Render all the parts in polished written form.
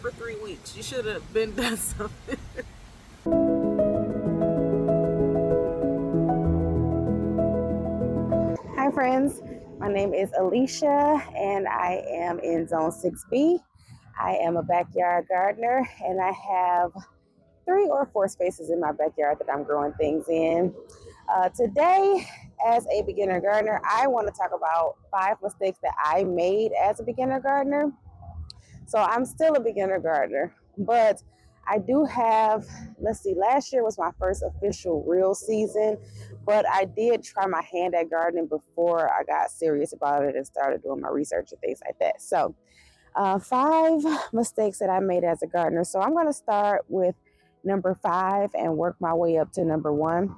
there for 3 weeks. You should have been done something. Hi friends, my name is Alicia and I am in Zone 6B. I am a backyard gardener and I have 3 or 4 spaces in my backyard that I'm growing things in. Today, as a beginner gardener, I want to talk about 5 mistakes that I made as a beginner gardener. So I'm still a beginner gardener, but I do have, let's see, last year was my first official real season, but I did try my hand at gardening before I got serious about it and started doing my research and things like that. So 5 mistakes that I made as a gardener. So I'm going to start with number 5 and work my way up to number 1.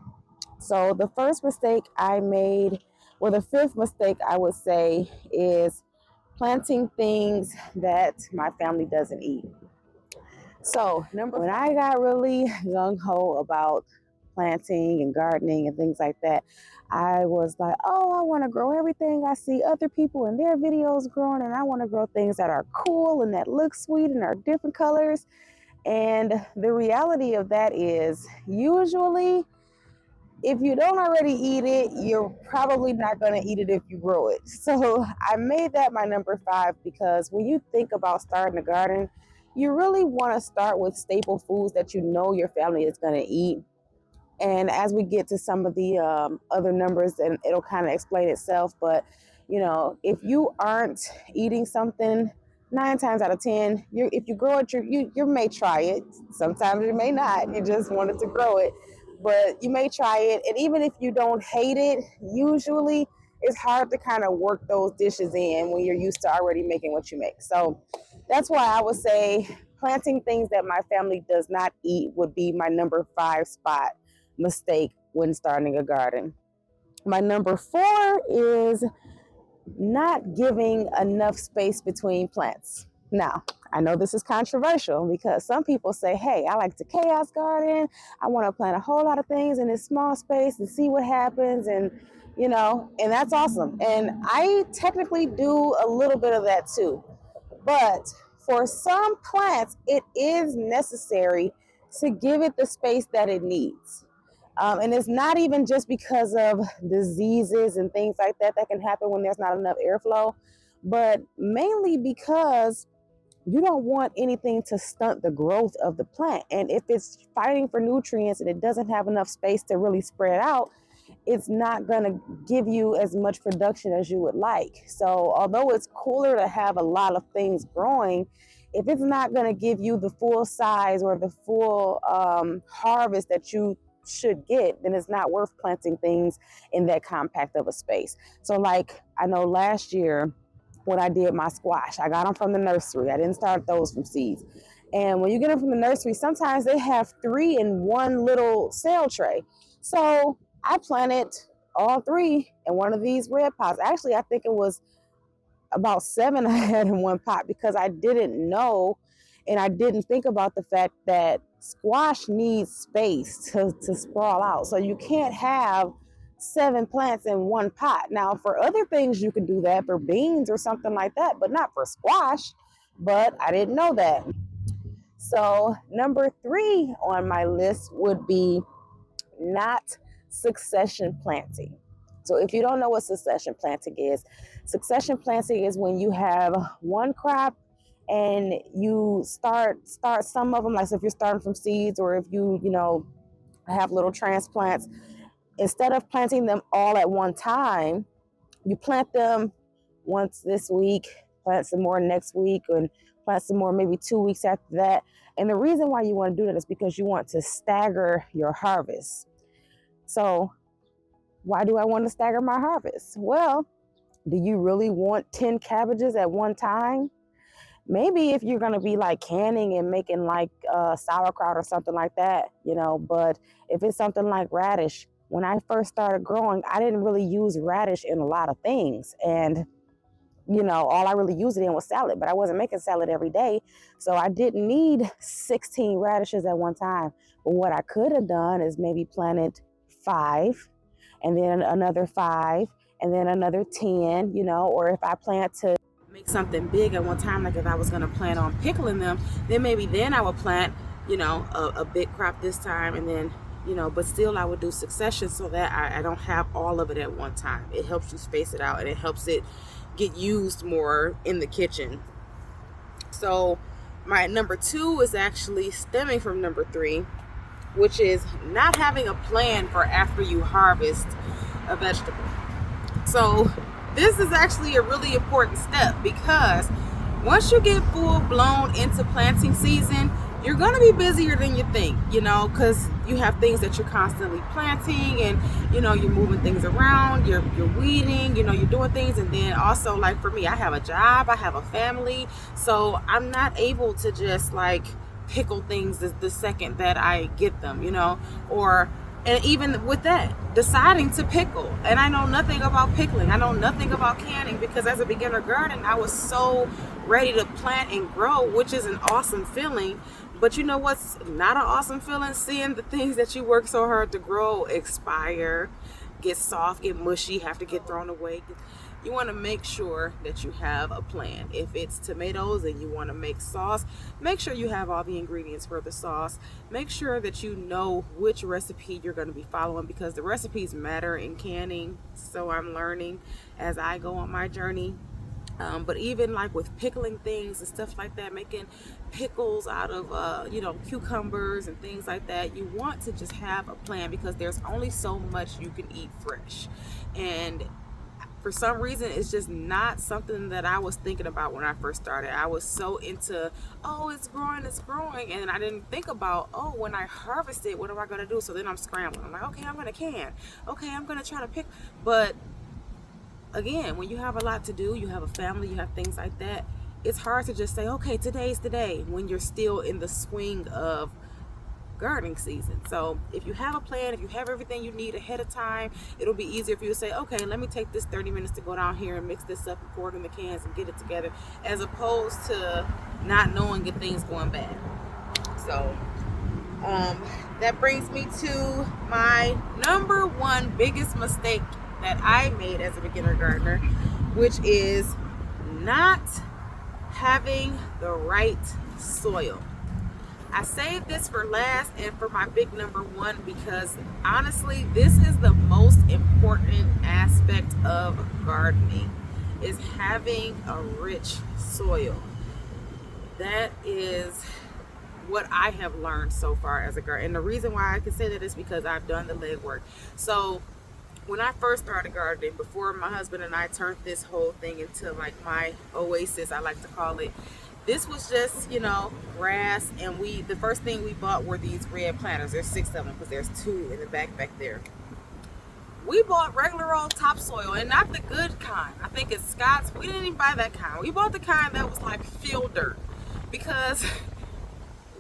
So the first mistake I made, well, the 5th mistake I would say is planting things that my family doesn't eat. So when I got really gung ho about planting and gardening and things like that, I was like, oh, I want to grow everything I see other people in their videos growing, and I want to grow things that are cool and that look sweet and are different colors. And the reality of that is usually if you don't already eat it, you're probably not going to eat it if you grow it. So I made that my number 5 because when you think about starting a garden, you really want to start with staple foods that you know your family is going to eat. And as we get to some of the other numbers, and it'll kind of explain itself, but if you aren't eating something, 9 times out of 10, if you grow it, you may try it. Sometimes you may not. You just wanted to grow it, but you may try it. And even if you don't hate it, usually it's hard to kind of work those dishes in when you're used to already making what you make. So that's why I would say planting things that my family does not eat would be my number 5 spot mistake when starting a garden. My number 4 is not giving enough space between plants. Now, I know this is controversial because some people say, hey, I like to chaos garden. I want to plant a whole lot of things in this small space and see what happens. And that's awesome. And I technically do a little bit of that too. But for some plants, it is necessary to give it the space that it needs. And it's not even just because of diseases and things like that that can happen when there's not enough airflow, but mainly because you don't want anything to stunt the growth of the plant. And if it's fighting for nutrients and it doesn't have enough space to really spread out, it's not going to give you as much production as you would like. So although it's cooler to have a lot of things growing, if it's not going to give you the full size or the full harvest that you should get, then it's not worth planting things in that compact of a space. So like I know last year when I did my squash, I got them from the nursery. I didn't start those from seeds. And when you get them from the nursery, sometimes they have 3 in one little cell tray. So I planted all 3 in one of these red pots. Actually, I think it was about 7 I had in one pot because I didn't know and I didn't think about the fact that squash needs space to sprawl out. So you can't have 7 plants in one pot. Now, for other things, you could do that for beans or something like that, but not for squash. But I didn't know that. So, number 3 on my list would be not succession planting. So if you don't know what succession planting is when you have one crop and you start some of them, like so if you're starting from seeds or if you have little transplants, instead of planting them all at one time, you plant them once this week, plant some more next week, and plant some more maybe 2 weeks after that. And the reason why you want to do that is because you want to stagger your harvest. So why do I want to stagger my harvest? Well, do you really want 10 cabbages at one time? Maybe if you're going to be like canning and making like sauerkraut or something like that. But if it's something like radish, when I first started growing, I didn't really use radish in a lot of things. And all I really used it in was salad, but I wasn't making salad every day. So I didn't need 16 radishes at one time. But what I could have done is maybe planted 5 and then another 5 and then another 10, or if I plant to make something big at one time, like if I was going to plan on pickling them, then maybe then I would plant, a big crop this time, and then, but still I would do succession so that I don't have all of it at one time. It helps you space it out, and it helps it get used more in the kitchen. So my number 2 is actually stemming from number 3, which is not having a plan for after you harvest a vegetable. So this is actually a really important step, because once you get full blown into planting season, you're going to be busier than you think, because you have things that you're constantly planting, and, you're moving things around, you're weeding, you're doing things. And then also, like for me, I have a job, I have a family, so I'm not able to just like pickle things the second that I get them, and even with that, deciding to pickle. And I know nothing about pickling. I know nothing about canning, because as a beginner garden, I was so ready to plant and grow, which is an awesome feeling. But you know what's not an awesome feeling? Seeing the things that you work so hard to grow expire, get soft, get mushy, have to get thrown away. You want to make sure that you have a plan. If it's tomatoes and you want to make sauce, make sure you have all the ingredients for the sauce. Make sure that you know which recipe you're going to be following, because the recipes matter in canning. So I'm learning as I go on my journey. But even like with pickling things and stuff like that, making pickles out of, cucumbers and things like that, you want to just have a plan, because there's only so much you can eat fresh. And for some reason, it's just not something that I was thinking about when I first started. I was so into, it's growing. And I didn't think about, when I harvest it, what am I going to do? So then I'm scrambling. I'm like, okay, I'm going to can. Okay, I'm going to try to pick. But again, when you have a lot to do, you have a family, you have things like that, it's hard to just say, okay, today's the day, when you're still in the swing of gardening season. So if you have a plan, if you have everything you need ahead of time, it'll be easier for you to say, okay, let me take this 30 minutes to go down here and mix this up and pour it in the cans and get it together, as opposed to not knowing if things going bad. So that brings me to my number 1 biggest mistake that I made as a beginner gardener, which is not having the right soil. I saved this for last and for my big number 1, because honestly, this is the most important aspect of gardening, is having a rich soil. That is what I have learned so far as a gardener. And the reason why I can say that is because I've done the legwork. So when I first started gardening, before my husband and I turned this whole thing into like my oasis, I like to call it, this was just, grass. And the first thing we bought were these red planters. There's 6 of them, because there's 2 in the back there. We bought regular old topsoil, and not the good kind. I think it's Scott's. We didn't even buy that kind. We bought the kind that was like field dirt, because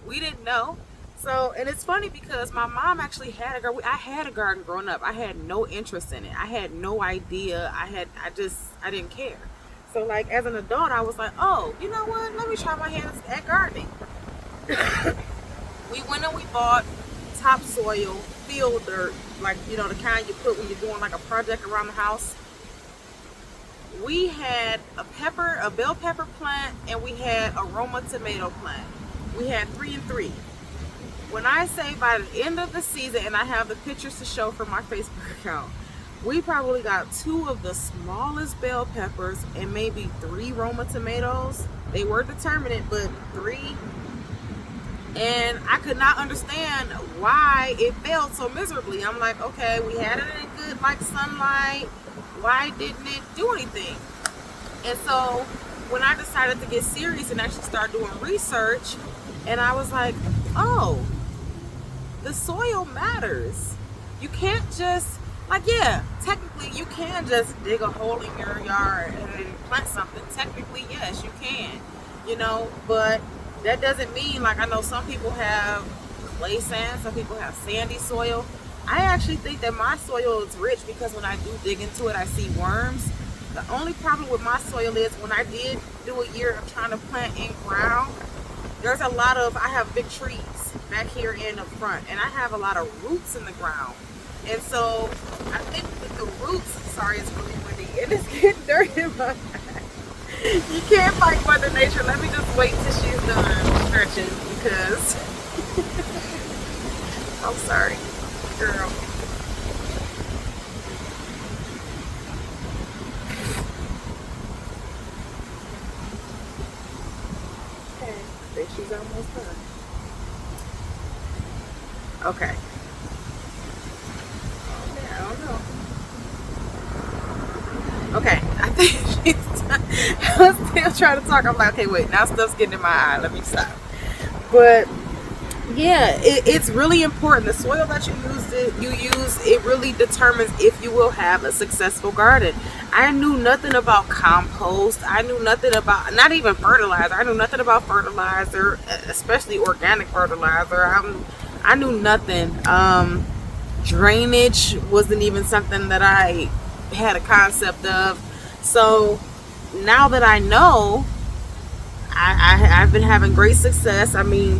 we didn't know. So, and it's funny, because my mom actually had a garden. I had a garden growing up. I had no interest in it. I had no idea. I didn't care. So like as an adult, I was like, oh, you know what? Let me try my hands at gardening. We went and we bought topsoil, field dirt, like, the kind you put when you're doing like a project around the house. We had a bell pepper plant, and we had a Roma tomato plant. We had 3 and 3. When I say by the end of the season, and I have the pictures to show from my Facebook account, we probably got 2 of the smallest bell peppers and maybe 3 Roma tomatoes. They were determinate, but 3. And I could not understand why it failed so miserably. I'm like, okay, we had it in good like sunlight. Why didn't it do anything? And so when I decided to get serious and actually start doing research, and I was like, oh, the soil matters. You can't just, technically you can just dig a hole in your yard and plant something. Technically, yes, you can, but that doesn't mean, I know some people have clay sand, some people have sandy soil. I actually think that my soil is rich, because when I do dig into it, I see worms. The only problem with my soil is when I did do a year of trying to plant in ground, I have big trees back here in the front, and I have a lot of roots in the ground. And so I think that the roots, sorry, it's really windy and it's getting dirty in my back. You can't fight Mother Nature. Let me just wait till she's done stretching because I'm sorry, girl. Okay, I think she's almost done. Okay. Okay, I don't know. Okay, I think she's done. I was still trying to talk. I'm like, okay, wait, now stuff's getting in my eye. Let me stop. But yeah, it's really important. The soil that you use, it really determines if you will have a successful garden. I knew nothing about compost. I knew nothing about not even fertilizer. I knew nothing about fertilizer, especially organic fertilizer. I knew nothing. Drainage wasn't even something that I had a concept of. So now that I know, I've been having great success. I mean,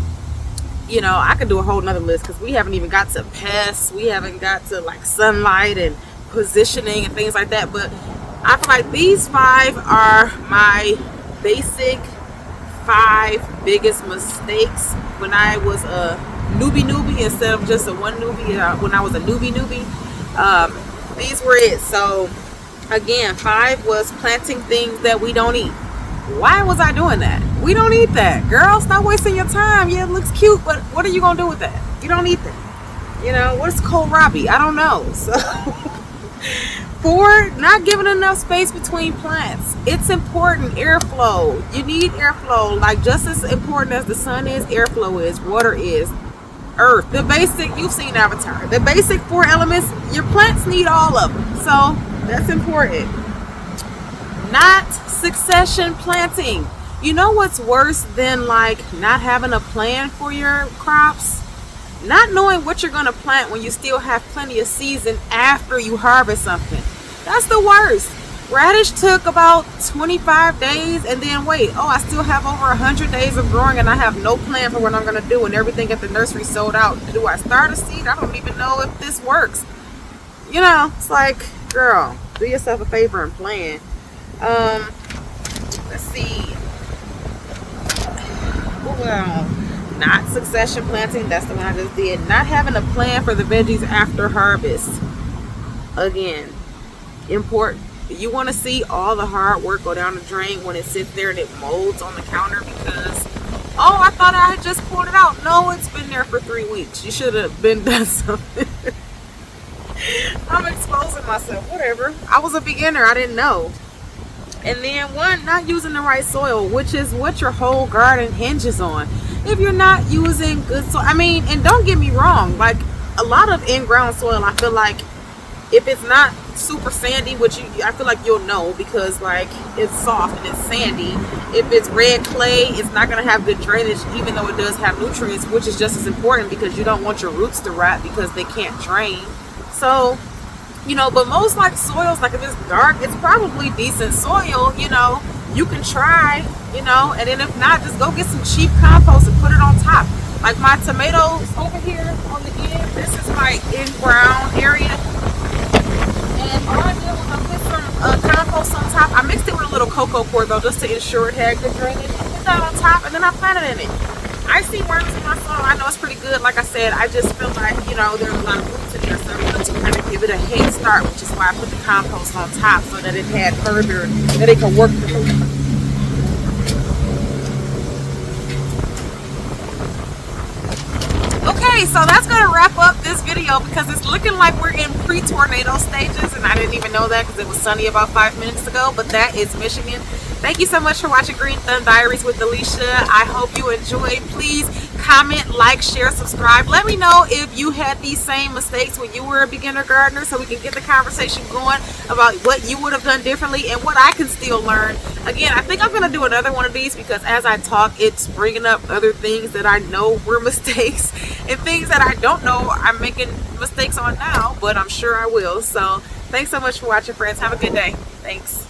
I could do a whole nother list because we haven't even got to pests. We haven't got to like sunlight and positioning and things like that. But I feel like these five are my basic five biggest mistakes when I was a newbie instead of just a one newbie. When I was a newbie, these were it. So again, five was planting things that we don't eat. Why was I doing that? We don't eat that. Girl, stop wasting your time. Yeah, it looks cute, but what are you going to do with that? You don't eat that. What's kohlrabi? I don't know. So, four, not giving enough space between plants. It's important. Airflow. You need airflow. Like, just as important as the sun is, airflow is, water is, earth. The basic, you've seen Avatar. The basic four elements, your plants need all of them. So, that's important. Not succession planting. You know what's worse than like not having a plan for your crops? Not knowing what you're going to plant when you still have plenty of season after you harvest something. That's the worst. Radish took about 25 days and then wait, I still have over 100 days of growing and I have no plan for what I'm going to do and everything at the nursery sold out. Do I start a seed? I don't even know if this works. It's like, girl, do yourself a favor and plan. Let's see. Well, not succession planting. That's the one I just did. Not having a plan for the veggies after harvest. Again, important. You want to see all the hard work go down the drain when it sits there and it molds on the counter because, I thought I had just pulled it out. No, it's been there for 3 weeks. You should have been done something. I'm exposing myself. Whatever. I was a beginner. I didn't know. And then one, not using the right soil, which is what your whole garden hinges on. If you're not using good soil, and don't get me wrong, like a lot of in-ground soil, I feel like if it's not super sandy, I feel like you'll know because like it's soft and it's sandy. If it's red clay, it's not going to have good drainage, even though it does have nutrients, which is just as important because you don't want your roots to rot because they can't drain. So, but most like soils, like if it's dark, it's probably decent soil, you can try, and then if not, just go get some cheap compost and put it on top. Like my tomatoes over here on the end, this is my in-ground area. And all I did was I put some compost on top. I mixed it with a little cocoa core though, just to ensure it had good drainage. Put that on top and then I planted in it. I see worms in my soil. I know it's pretty good. Like I said, I just feel like, there's a lot of roots in there. So I wanted to kind of give it a head start, which is why I put the compost on top so that it had further, that it could work the roots. Okay, so that's going to wrap up this video because it's looking like we're in pre-tornado stages and I didn't even know that because it was sunny about 5 minutes ago, but that is Michigan. Thank you so much for watching Green Thumb Diaries with Alicia. I hope you enjoyed. Please comment, like, share, subscribe. Let me know if you had these same mistakes when you were a beginner gardener so we can get the conversation going about what you would have done differently and what I can still learn. Again, I think I'm going to do another one of these because as I talk, it's bringing up other things that I know were mistakes and things that I don't know I'm making mistakes on now, but I'm sure I will. So thanks so much for watching, friends. Have a good day. Thanks.